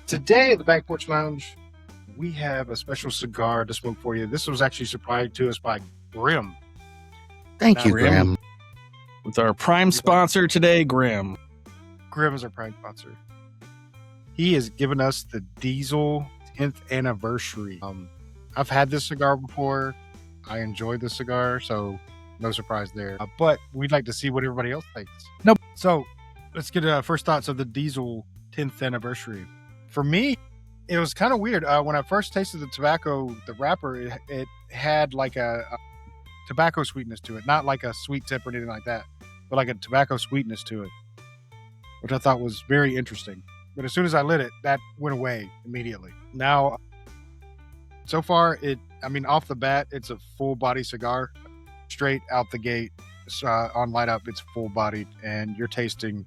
Today at the Back Porch Lounge, we have a special cigar to smoke for you. This was actually supplied to us by Grimm. Thank you, Grimm. With our prime sponsor today, Grimm. Grimm is our prime sponsor. He has given us the Diesel 10th anniversary. I've had this cigar before. I enjoyed the cigar, so no surprise there. But we'd like to see what everybody else thinks. Nope. So let's get first thoughts of the Diesel 10th anniversary. For me, it was kind of weird. When I first tasted the tobacco, the wrapper, it had like a tobacco sweetness to it. Not like a sweet tip or anything like that, but like a tobacco sweetness to it, which I thought was very interesting. But as soon as I lit it, that went away immediately. Now, so far, off the bat, it's a full body cigar. Straight out the gate, on light up, it's full bodied, and you're tasting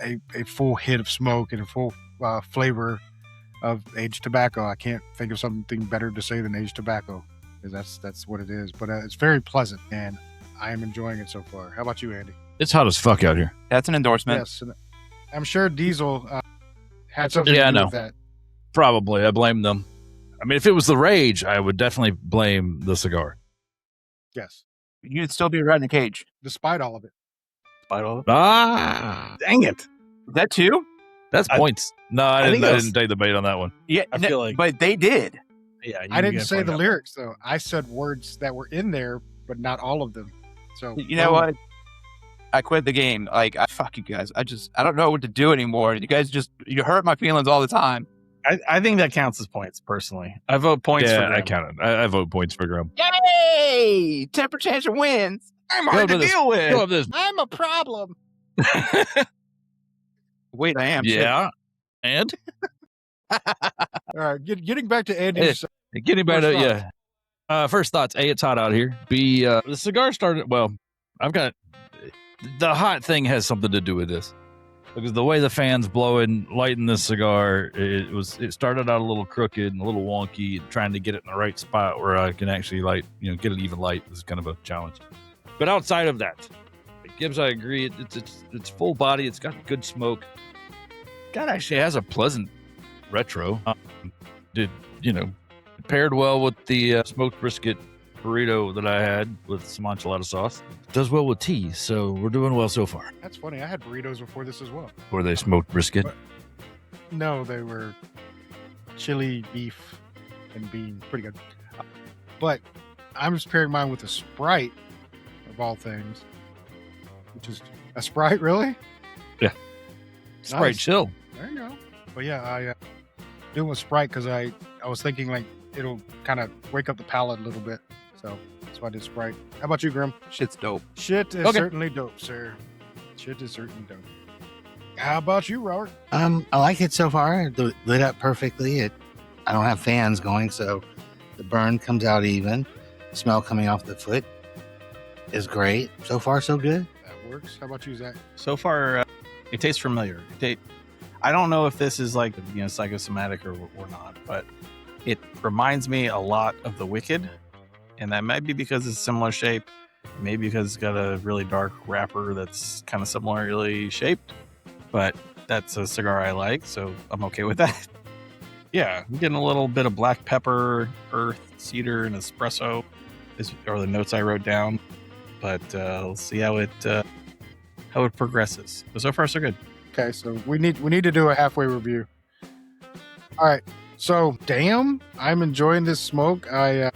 a full hit of smoke and a full flavor of aged tobacco. I can't think of something better to say than aged tobacco, because that's what it is. But it's very pleasant, and I am enjoying it so far. How about you, Andy? It's hot as fuck out here. That's an endorsement. Yes, and I'm sure Diesel had something to do with that. Probably. I blame them. I mean, if it was the rage, I would definitely blame the cigar. Yes, You'd still be right in the cage. despite all of it. Dang it. That too? That's points. No, I think didn't take the bait on that one. Yeah, I feel like- but they did. Yeah, I didn't say the lyrics though. I said words that were in there, but not all of them. So You know what? I quit the game. Fuck you guys. I don't know what to do anymore. You guys you hurt my feelings all the time. I think that counts as points, personally. I vote points for Yeah, Grimm. I counted. I vote points for Grimm. Yay! Temper tantrum wins. I'm hard to deal Go with. up this. I'm a problem. Wait, I am. shit. Yeah. And? All right, getting back to Andy's. Getting back to, First yeah. First thoughts. A, it's hot out here. B, the cigar started, well, the hot thing has something to do with this. Because the way the fan's blowing, lighting this cigar, it started out a little crooked and a little wonky, and trying to get it in the right spot where I can actually get it even light is kind of a challenge. But outside of that, Gibs, I agree. It's full body. It's got good smoke. God actually has a pleasant retro. It paired well with the smoked brisket burrito that I had with some enchilada sauce. Does well with tea, so we're doing well so far. That's funny. I had burritos before this as well. Were they smoked brisket? No, they were chili, beef, and bean. Pretty good. But I'm just pairing mine with a Sprite, of all things. Which is a Sprite, really? Sprite Nice. chill. There you go. But yeah, I doing with Sprite because I was thinking like it'll kind of wake up the palate a little bit. So that's why I did Sprite. How about you, Grimm? Shit's dope. Shit is Okay. certainly dope, sir. Shit is certainly dope. How about you, Robert? I like it so far. It lit up perfectly. I don't have fans going, so the burn comes out even. Smell coming off the foot is great. So far, so good. That works. How about you, Zach? So far, it tastes familiar. I don't know if this is like psychosomatic or not, but it reminds me a lot of The Wicked, and that might be because it's similar shape, maybe because it's got a really dark wrapper that's kind of similarly shaped. But that's a cigar I like, so I'm okay with that. Yeah, I'm getting a little bit of black pepper, earth, cedar, and espresso, are the notes I wrote down. But we'll see how it progresses. But so far, so good. Okay, so we need to do a halfway review. All right, so damn, I'm enjoying this smoke. I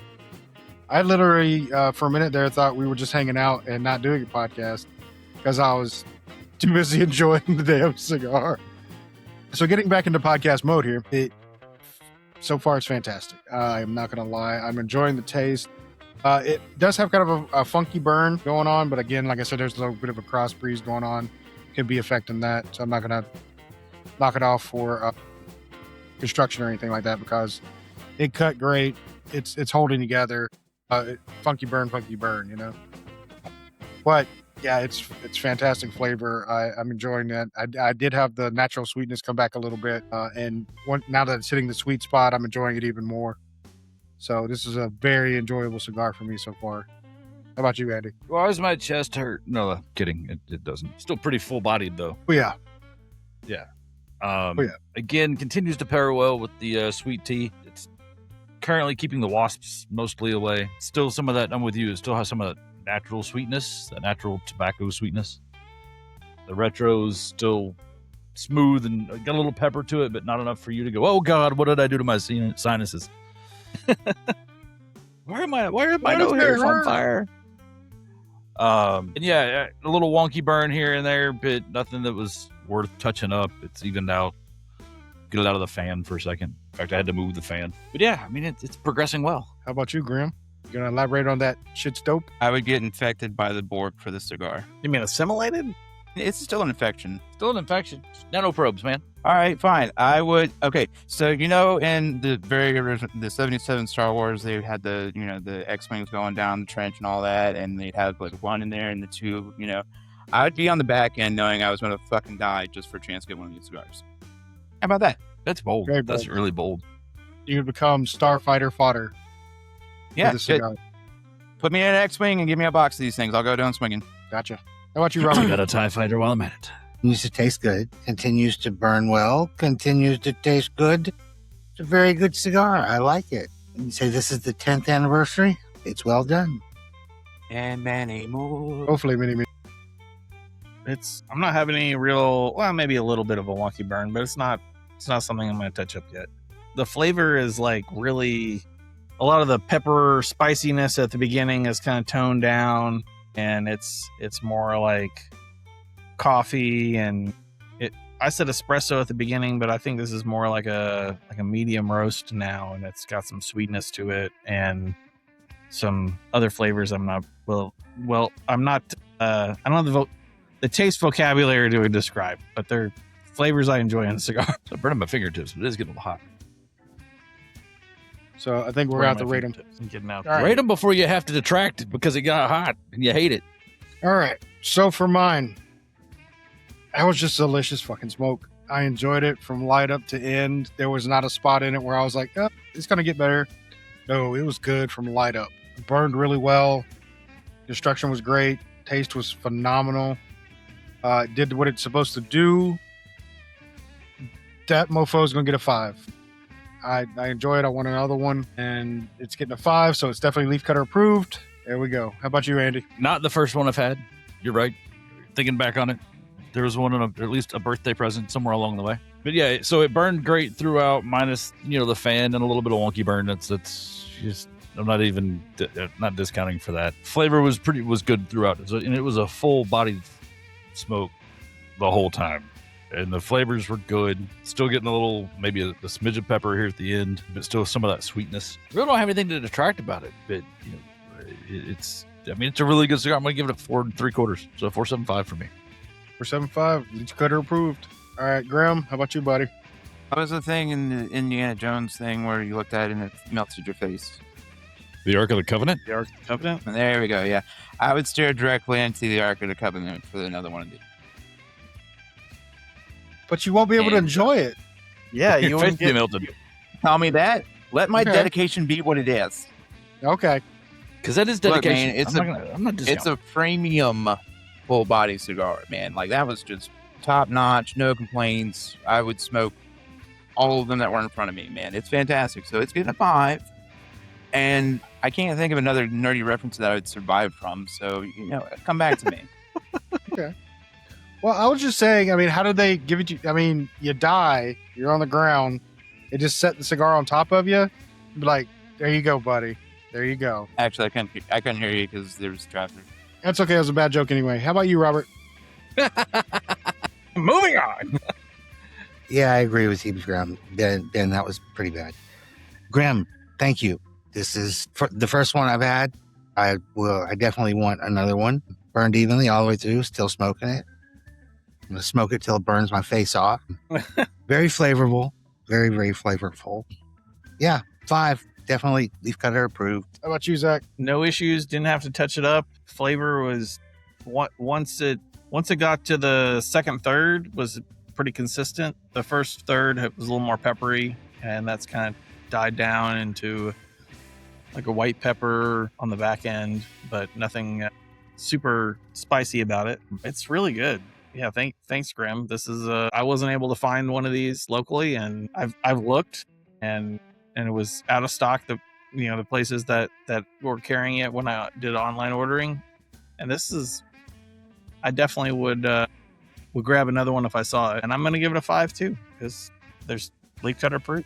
literally for a minute there thought we were just hanging out and not doing a podcast because I was too busy enjoying the damn cigar. So getting back into podcast mode here, so far it's fantastic. I'm not gonna lie, I'm enjoying the taste. It does have kind of a funky burn going on, but again, like I said, there's a little bit of a cross breeze going on. Could be affecting that, so I'm not gonna knock it off for construction or anything like that because it cut great. It's holding together. Funky burn, But yeah, it's fantastic flavor. I'm enjoying that. I did have the natural sweetness come back a little bit, and now that it's hitting the sweet spot, I'm enjoying it even more. So this is a very enjoyable cigar for me so far. How about you, Andy? Why does my chest hurt? No, kidding. It doesn't. Still pretty full bodied though. Oh, yeah. Yeah. Again, continues to pair well with the sweet tea. It's currently keeping the wasps mostly away. Still some of that, I'm with you, it still has some of that natural sweetness, that natural tobacco sweetness. The retro's still smooth and got a little pepper to it, but not enough for you to go, oh God, what did I do to my sinuses? Why are my nose hairs on fire? And yeah, a little wonky burn here and there, but nothing that was worth touching up. It's evened out. Get it out of the fan for a second. In fact, I had to move the fan. But yeah, I mean, it's progressing well. How about you, Grimm? You gonna elaborate on that shit's dope? I would get infected by the Borg for the cigar. You mean assimilated? It's still an infection. Still an infection. Nanoprobes, man. All right, fine. I would. Okay, so in the very original, the 77 Star Wars, they had the X-wings going down the trench and all that, and they'd have like one in there and the two. I would be on the back end knowing I was going to fucking die just for a chance to get one of these cigars. How about that? That's bold. Very bold. That's really bold. You would become starfighter fodder. Yeah, for the cigar. Put me in an X-wing and give me a box of these things. I'll go down swinging. Gotcha. How about you, I Robert? got a TIE fighter while I'm at it. Continues to taste good. Continues to burn well. Continues to taste good. It's a very good cigar. I like it. You say this is the 10th anniversary? It's well done. And many more. Hopefully, mini. I'm not having any real, well, maybe a little bit of a wonky burn, but it's not something I'm going to touch up yet. The flavor is like really, a lot of the pepper spiciness at the beginning is kind of toned down, and it's more like coffee, and I said espresso at the beginning, but I think this is more like a medium roast now, and it's got some sweetness to it and some other flavors. I don't have the taste vocabulary to describe, but they're flavors I enjoy in a cigar. So burning my fingertips, but it is getting a little hot. So I think we're going to have to rate them. I'm getting out. All right. Rate them before you have to detract it because it got hot and you hate it. All right. So for mine, that was just delicious fucking smoke. I enjoyed it from light up to end. There was not a spot in it where I was like, oh, it's going to get better. No, it was good from light up. It burned really well. Destruction was great. Taste was phenomenal. It did what it's supposed to do. That mofo is going to get a 5. I enjoy it. I want another one, and it's getting a 5, so it's definitely leaf cutter approved. There we go. How about you, Andy? Not the first one I've had. You're right. Thinking back on it, there was one at least a birthday present somewhere along the way. But yeah, so it burned great throughout, minus the fan and a little bit of wonky burn. That's just, I'm not discounting for that. Flavor was good throughout, and it was a full bodied smoke the whole time. And the flavors were good. Still getting a little, maybe a smidge of pepper here at the end, but still some of that sweetness. I really don't have anything to detract about it, but it's a really good cigar. I'm going to give it a 4 3/4, so 4.75 for me. 4.75, leaf cutter approved. All right, Grimm, how about you, buddy? What was the thing in the Indiana Jones thing where you looked at it and it melted your face? The Ark of the Covenant? The Ark of the Covenant? And there we go, yeah. I would stare directly into the Ark of the Covenant for another one of these. But you won't be able to enjoy it. Yeah, Your you face wouldn't get melted. Tell me that. Let my Okay. dedication be what it is. Okay. Because that is Look, dedication. man, I'm not It's a premium full body cigar, man. Like, that was just top notch, no complaints. I would smoke all of them that were in front of me, man. It's fantastic. So it's getting a 5. And I can't think of another nerdy reference that I would survive from. So, come back to me. Okay. Well, I was just saying, how did they give it to you? You die, you're on the ground, they just set the cigar on top of you, be like, there you go, buddy. There you go. Actually, I couldn't hear you because there was traffic. That's okay. It was a bad joke anyway. How about you, Robert? Moving on. Yeah, I agree with you, Graham. Ben, that was pretty bad. Graham, thank you. This is the first one I've had. I definitely want another one. Burned evenly all the way through, still smoking it. I'm going to smoke it till it burns my face off. Very flavorful. Very, very flavorful. Yeah, 5. Definitely leaf cutter approved. How about you, Zach? No issues. Didn't have to touch it up. Flavor was once it got to the second third was pretty consistent. The first third was a little more peppery, and that's kind of died down into like a white pepper on the back end, but nothing super spicy about it. It's really good. Yeah, thanks, Grimm. This is I wasn't able to find one of these locally, and I've looked, and it was out of stock. The places that were carrying it when I did online ordering, and I definitely would grab another one if I saw it, and I'm gonna give it a 5 too because there's leaf cutter proof.